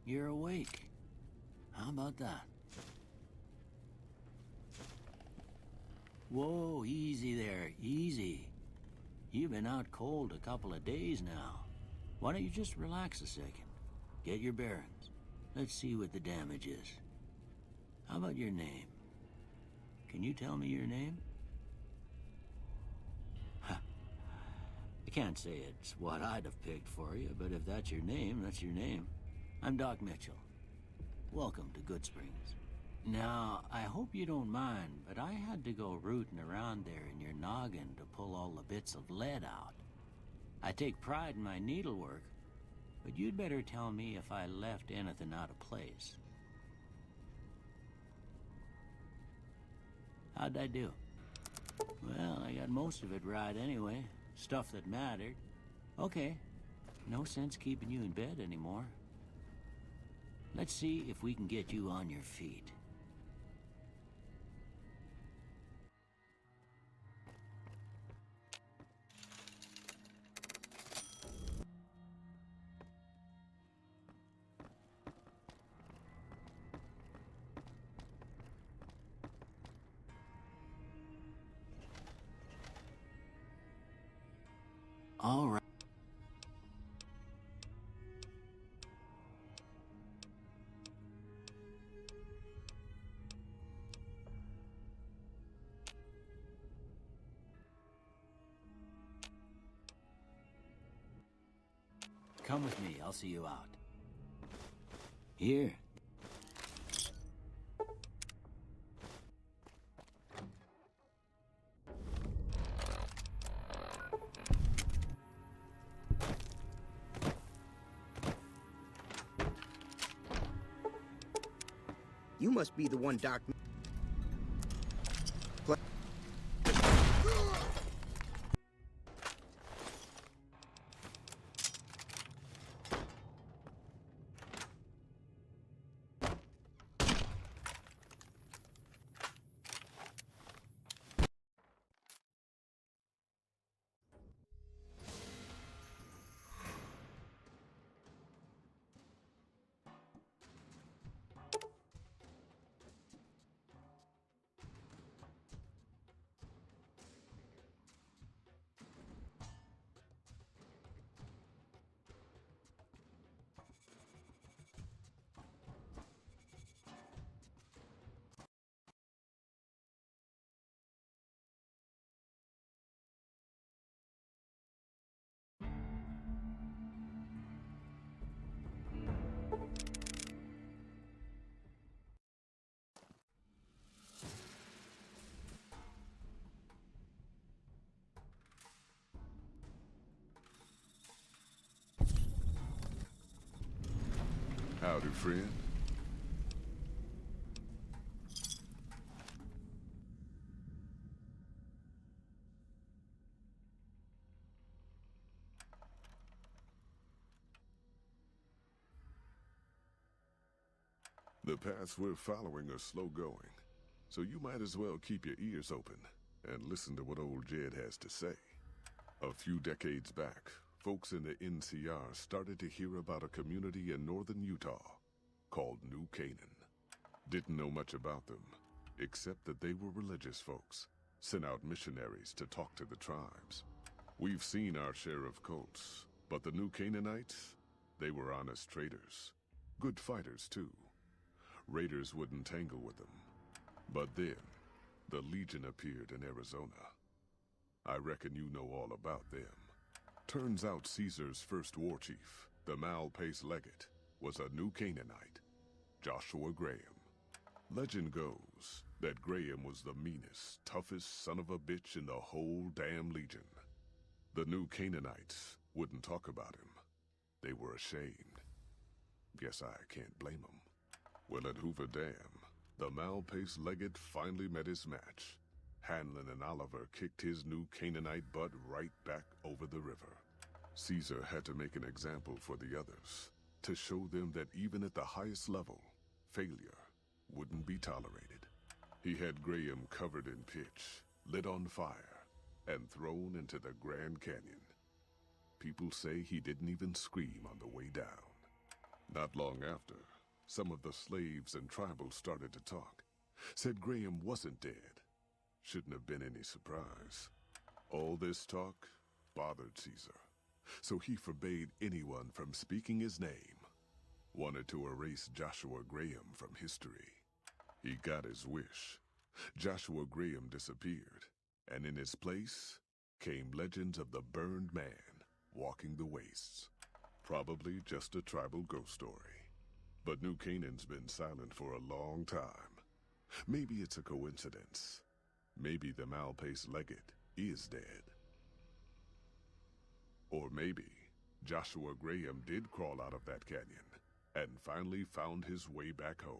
you're awake. How about that? Whoa, easy there, easy. You've been out cold a couple of days now. Why don't you just relax a second? Get your bearings. Let's see what the damage is. How about your name? Can you tell me your name? I can't say it's what I'd have picked for you, but if that's your name, that's your name. I'm Doc Mitchell. Welcome to Goodsprings. Now, I hope you don't mind, but I had to go rooting around there in your noggin to pull all the bits of lead out. I take pride in my needlework, but you'd better tell me if I left anything out of place. How'd I do? Well, I got most of it right anyway. Stuff that mattered. Okay, no sense keeping you in bed anymore. Let's see if we can get you on your feet. All right. Come with me, I'll see you out. Here. You must be the one Doc... Howdy, friend. The paths we're following are slow going, so you might as well keep your ears open and listen to what old Jed has to say. A few decades back, folks in the NCR started to hear about a community in northern Utah called New Canaan. Didn't know much about them, except that they were religious folks, sent out missionaries to talk to the tribes. We've seen our share of cults, but the New Canaanites, they were honest traders. Good fighters, too. Raiders wouldn't tangle with them. But then, the Legion appeared in Arizona. I reckon you know all about them. Turns out Caesar's first war chief, the Malpace Legate, was a New Canaanite, Joshua Graham. Legend goes that Graham was the meanest, toughest son of a bitch in the whole damn Legion. The New Canaanites wouldn't talk about him. They were ashamed. Guess I can't blame them. Well, at Hoover Dam, the Malpace Legate finally met his match. Hanlon and Oliver kicked his New Canaanite butt right back over the river. Caesar had to make an example for the others, to show them that even at the highest level, failure wouldn't be tolerated. He had Graham covered in pitch, lit on fire, and thrown into the Grand Canyon. People say he didn't even scream on the way down. Not long after, some of the slaves and tribals started to talk. Said Graham wasn't dead. Shouldn't have been any surprise. All this talk bothered Caesar, so he forbade anyone from speaking his name. Wanted to erase Joshua Graham from history. He got his wish. Joshua Graham disappeared, and in his place came legends of the burned man walking the wastes. Probably just a tribal ghost story. But New Canaan's been silent for a long time. Maybe it's a coincidence. Maybe the Malpace legate is dead. Or maybe Joshua Graham did crawl out of that canyon and finally found his way back home.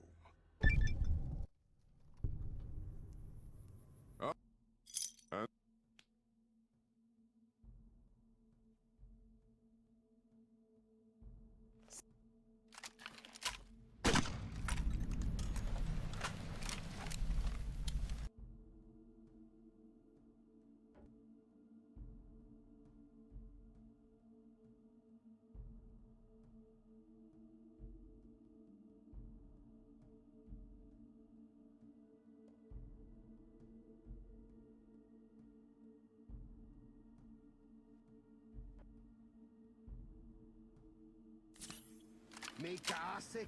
Me case.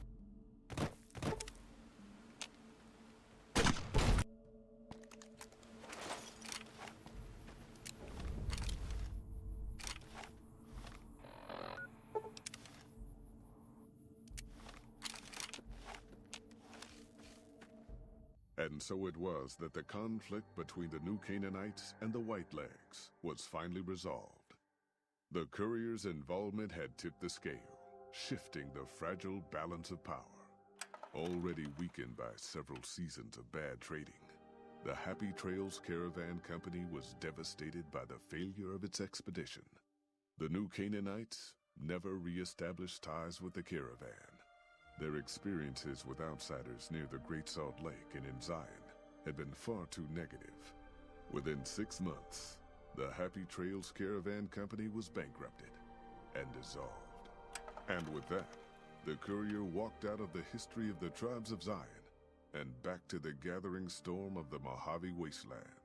And so it was that the conflict between the New Canaanites and the Whitelegs was finally resolved. The courier's involvement had tipped the scale, shifting the fragile balance of power. Already weakened by several seasons of bad trading, the Happy Trails Caravan Company was devastated by the failure of its expedition. The New Canaanites never re-established ties with the caravan. Their experiences with outsiders near the Great Salt Lake and in Zion had been far too negative. Within 6 months, the Happy Trails Caravan Company was bankrupted and dissolved. And with that, the courier walked out of the history of the tribes of Zion and back to the gathering storm of the Mojave Wasteland.